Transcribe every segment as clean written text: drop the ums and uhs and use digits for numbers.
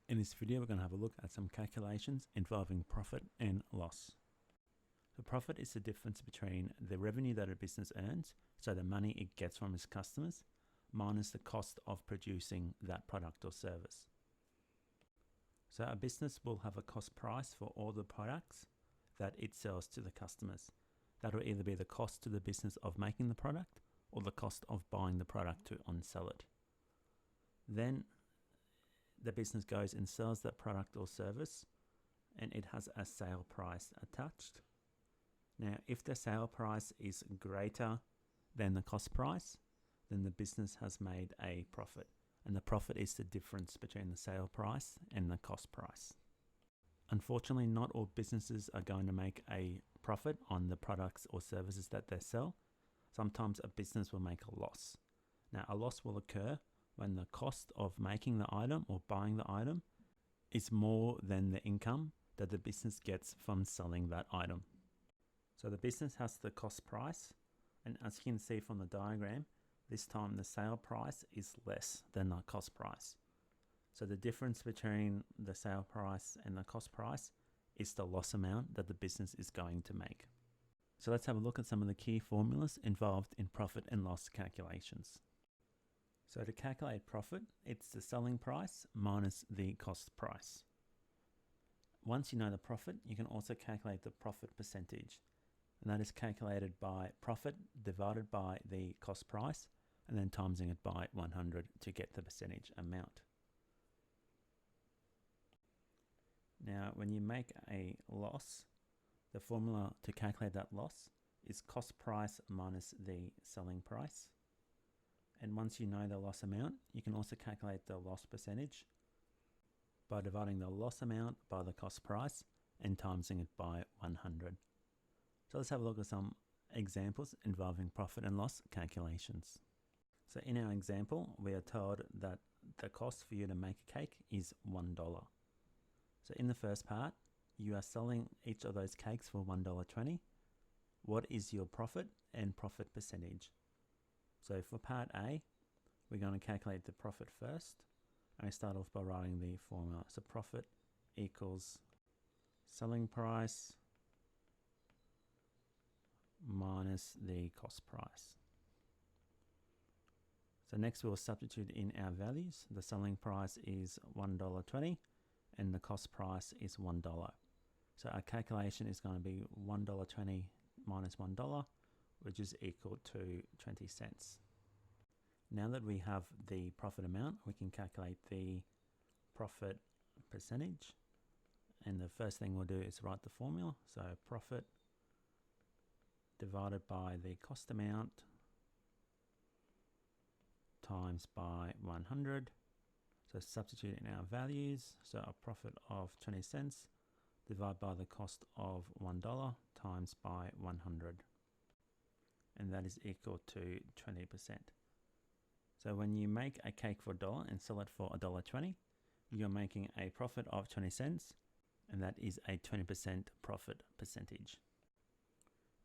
In this video, we're going to have a look at some calculations involving profit and loss. The profit is the difference between the revenue that a business earns, so the money it gets from its customers, minus the cost of producing that product or service. So a business will have a cost price for all the products that it sells to the customers. That will either be the cost to the business of making the product or the cost of buying the product to on-sell it. Then the business goes and sells that product or service, and it has a sale price attached. Now, if the sale price is greater than the cost price, then the business has made a profit, and the profit is the difference between the sale price and the cost price. Unfortunately, not all businesses are going to make a profit on the products or services that they sell. Sometimes a business will make a loss. Now, a loss will occur when the cost of making the item or buying the item is more than the income that the business gets from selling that item. So the business has the cost price, and as you can see from the diagram, this time the sale price is less than the cost price. So the difference between the sale price and the cost price is the loss amount that the business is going to make. So let's have a look at some of the key formulas involved in profit and loss calculations. So to calculate profit, it's the selling price minus the cost price. Once you know the profit, you can also calculate the profit percentage. And that is calculated by profit divided by the cost price and then timesing it by 100 to get the percentage amount. Now, when you make a loss, the formula to calculate that loss is cost price minus the selling price. And once you know the loss amount, you can also calculate the loss percentage by dividing the loss amount by the cost price and timesing it by 100. So let's have a look at some examples involving profit and loss calculations. So in our example, we are told that the cost for you to make a cake is $1. So in the first part, you are selling each of those cakes for $1.20. What is your profit and profit percentage? So for part A, we're going to calculate the profit first. And I start off by writing the formula. So profit equals selling price minus the cost price. So next we'll substitute in our values. The selling price is $1.20 and the cost price is $1. So our calculation is going to be $1.20 minus $1, which is equal to 20 cents. Now that we have the profit amount, we can calculate the profit percentage. And the first thing we'll do is write the formula. So profit divided by the cost amount times by 100. So substitute in our values. So a profit of 20 cents divided by the cost of $1 times by 100. And that is equal to 20%. So when you make a cake for $1 and sell it for $1.20, you're making a profit of 20 cents, and that is a 20% profit percentage.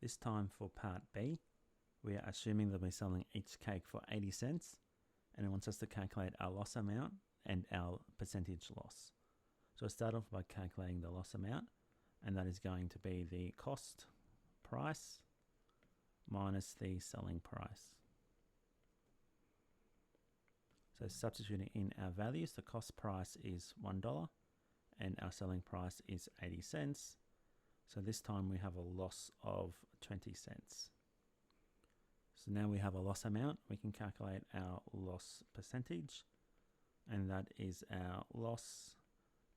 This time for part B, we are assuming that we're selling each cake for 80 cents, and it wants us to calculate our loss amount and our percentage loss. So start off by calculating the loss amount, and that is going to be the cost price minus the selling price. So substituting in our values, the cost price is $1 and our selling price is 80 cents. So this time we have a loss of 20 cents. So now we have a loss amount. We can calculate our loss percentage, and that is our loss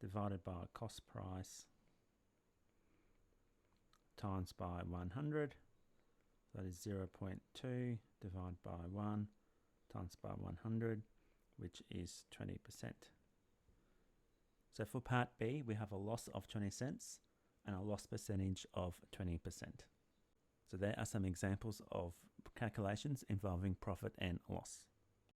divided by cost price times by 100. That is 0.2 divided by 1 times by 100, which is 20%. So for part B, we have a loss of 20 cents and a loss percentage of 20%. So there are some examples of calculations involving profit and loss.